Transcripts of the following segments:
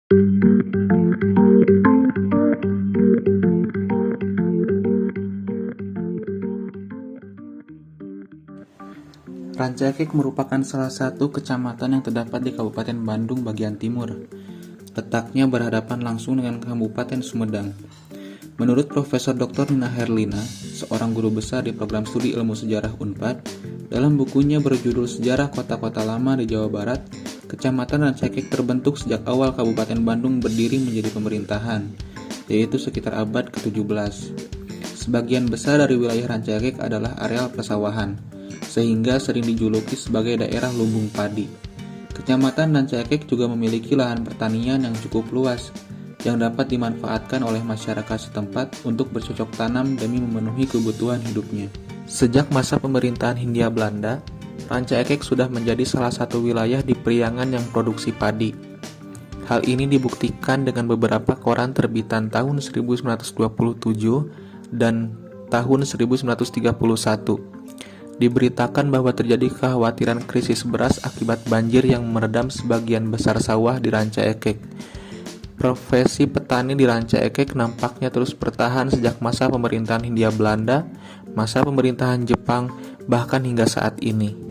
Rancaikek merupakan salah satu kecamatan yang terdapat di Kabupaten Bandung bagian timur. Letaknya berhadapan langsung dengan Kabupaten Sumedang. Menurut Profesor Dr. Nina Herlina, seorang guru besar di program studi ilmu sejarah UNPAD, dalam bukunya berjudul Sejarah Kota-Kota Lama di Jawa Barat, Kecamatan Rancaikek terbentuk sejak awal Kabupaten Bandung berdiri menjadi pemerintahan, yaitu sekitar abad ke-17. Sebagian besar dari wilayah Rancaikek adalah areal persawahan, sehingga sering dijuluki sebagai daerah lumbung padi. Kecamatan Rancaikek juga memiliki lahan pertanian yang cukup luas, yang dapat dimanfaatkan oleh masyarakat setempat untuk bercocok tanam demi memenuhi kebutuhan hidupnya. Sejak masa pemerintahan Hindia Belanda, Rancaikek sudah menjadi salah satu wilayah di Priangan yang produksi padi. Hal ini dibuktikan dengan beberapa koran terbitan tahun 1927 dan tahun 1931. Diberitakan bahwa terjadi kekhawatiran krisis beras akibat banjir yang meredam sebagian besar sawah di Rancaikek. Profesi petani di Rancaikek nampaknya terus bertahan sejak masa pemerintahan Hindia Belanda, masa pemerintahan Jepang, bahkan hingga saat ini.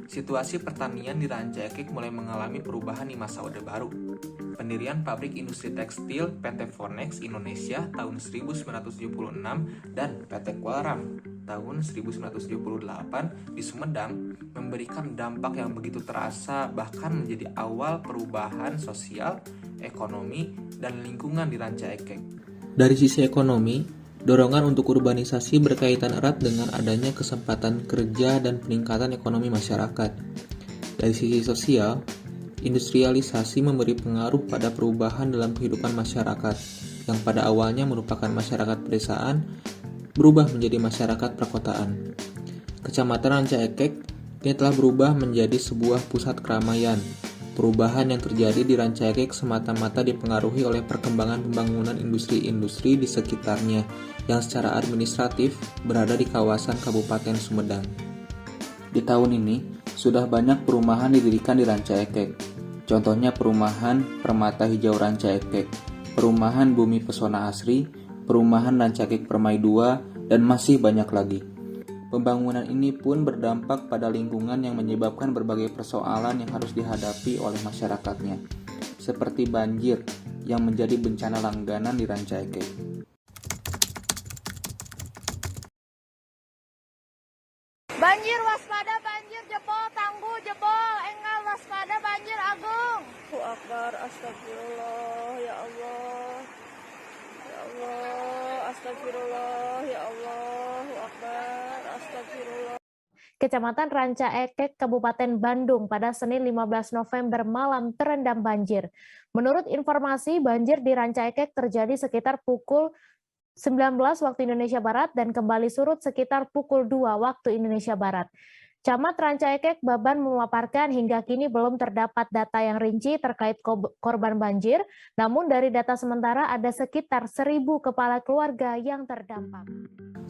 Situasi pertanian di Rancaikek mulai mengalami perubahan di masa Orde Baru. Pendirian pabrik industri tekstil PT Fornex Indonesia tahun 1976 dan PT Qualram tahun 1978 di Sumedang memberikan dampak yang begitu terasa, bahkan menjadi awal perubahan sosial, ekonomi, dan lingkungan di Rancaikek. Dari sisi ekonomi, dorongan untuk urbanisasi berkaitan erat dengan adanya kesempatan kerja dan peningkatan ekonomi masyarakat. Dari sisi sosial, industrialisasi memberi pengaruh pada perubahan dalam kehidupan masyarakat, yang pada awalnya merupakan masyarakat pedesaan, berubah menjadi masyarakat perkotaan. Kecamatan Rancaikek kini telah berubah menjadi sebuah pusat keramaian. Perubahan yang terjadi di Rancaikek semata-mata dipengaruhi oleh perkembangan pembangunan industri-industri di sekitarnya yang secara administratif berada di kawasan Kabupaten Sumedang. Di tahun ini, sudah banyak perumahan didirikan di Rancaikek. Contohnya perumahan Permata Hijau Rancaikek, perumahan Bumi Pesona Asri, perumahan Rancaikek Permai 2, dan masih banyak lagi. Pembangunan ini pun berdampak pada lingkungan yang menyebabkan berbagai persoalan yang harus dihadapi oleh masyarakatnya, seperti banjir yang menjadi bencana langganan di Rancaikek. Banjir waspada, banjir jebol, tangguh jebol, enggal waspada, banjir agung. Allahu Akbar, astagfirullah, ya Allah. Ya Allah, astagfirullah, ya Allah. Allahu Akbar, astagfirullah. Kecamatan Rancaikek, Kabupaten Bandung pada Senin 15 November malam terendam banjir. Menurut informasi, banjir di Rancaikek terjadi sekitar pukul 19 waktu Indonesia Barat dan kembali surut sekitar pukul 2 waktu Indonesia Barat. Camat Rancaikek Baban memaparkan hingga kini belum terdapat data yang rinci terkait korban banjir, namun dari data sementara ada sekitar 1.000 kepala keluarga yang terdampak.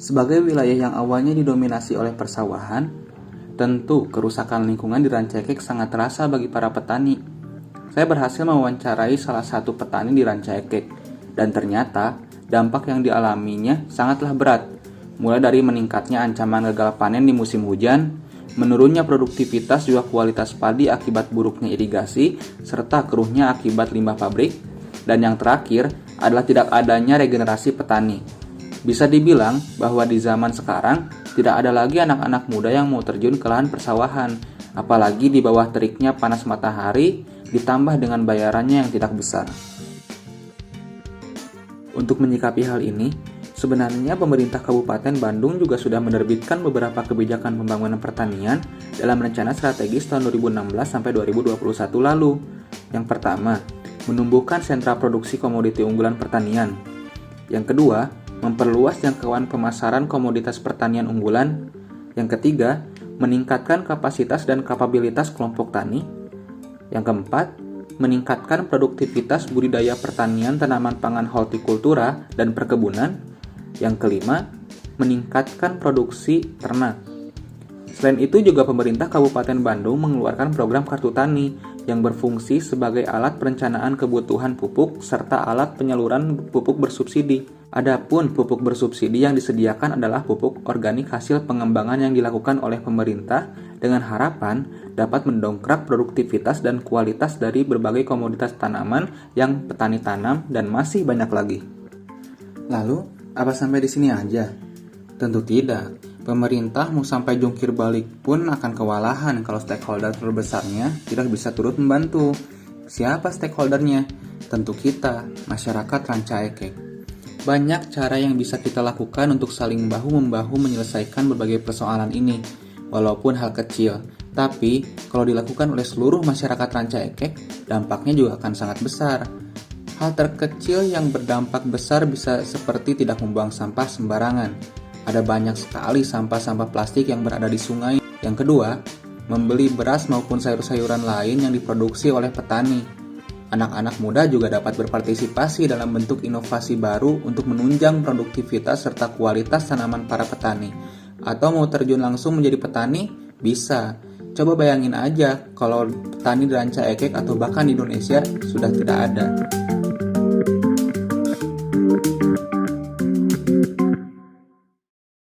Sebagai wilayah yang awalnya didominasi oleh persawahan, tentu kerusakan lingkungan di Rancaikek sangat terasa bagi para petani. Saya berhasil mewawancarai salah satu petani di Rancaikek, dan ternyata dampak yang dialaminya sangatlah berat, mulai dari meningkatnya ancaman gagal panen di musim hujan, menurunnya produktivitas juga kualitas padi akibat buruknya irigasi, serta keruhnya akibat limbah pabrik, dan yang terakhir adalah tidak adanya regenerasi petani. Bisa dibilang bahwa di zaman sekarang tidak ada lagi anak-anak muda yang mau terjun ke lahan persawahan, apalagi di bawah teriknya panas matahari ditambah dengan bayarannya yang tidak besar. Untuk menyikapi hal ini, sebenarnya pemerintah Kabupaten Bandung juga sudah menerbitkan beberapa kebijakan pembangunan pertanian dalam rencana strategis tahun 2016 sampai 2021 lalu. Yang pertama, menumbuhkan sentra produksi komoditi unggulan pertanian. Yang kedua, memperluas jangkauan pemasaran komoditas pertanian unggulan. Yang ketiga, meningkatkan kapasitas dan kapabilitas kelompok tani. Yang keempat, meningkatkan produktivitas budidaya pertanian tanaman pangan hortikultura dan perkebunan. Yang kelima, meningkatkan produksi ternak. Selain itu juga pemerintah Kabupaten Bandung mengeluarkan program Kartu Tani yang berfungsi sebagai alat perencanaan kebutuhan pupuk serta alat penyaluran pupuk bersubsidi. Adapun pupuk bersubsidi yang disediakan adalah pupuk organik hasil pengembangan yang dilakukan oleh pemerintah dengan harapan dapat mendongkrak produktivitas dan kualitas dari berbagai komoditas tanaman yang petani tanam dan masih banyak lagi. Lalu, apa sampai di sini aja? Tentu tidak. Pemerintah mau sampai jungkir balik pun akan kewalahan kalau stakeholder terbesarnya tidak bisa turut membantu. Siapa stakeholdernya? Tentu kita, masyarakat Rancaekek. Banyak cara yang bisa kita lakukan untuk saling bahu-membahu menyelesaikan berbagai persoalan ini, walaupun hal kecil. Tapi, kalau dilakukan oleh seluruh masyarakat Rancaekek, dampaknya juga akan sangat besar. Hal terkecil yang berdampak besar bisa seperti tidak membuang sampah sembarangan. Ada banyak sekali sampah-sampah plastik yang berada di sungai. Yang kedua, membeli beras maupun sayur-sayuran lain yang diproduksi oleh petani. Anak-anak muda juga dapat berpartisipasi dalam bentuk inovasi baru untuk menunjang produktivitas serta kualitas tanaman para petani. Atau mau terjun langsung menjadi petani? Bisa. Coba bayangin aja kalau petani di Rancaekek atau bahkan di Indonesia sudah tidak ada.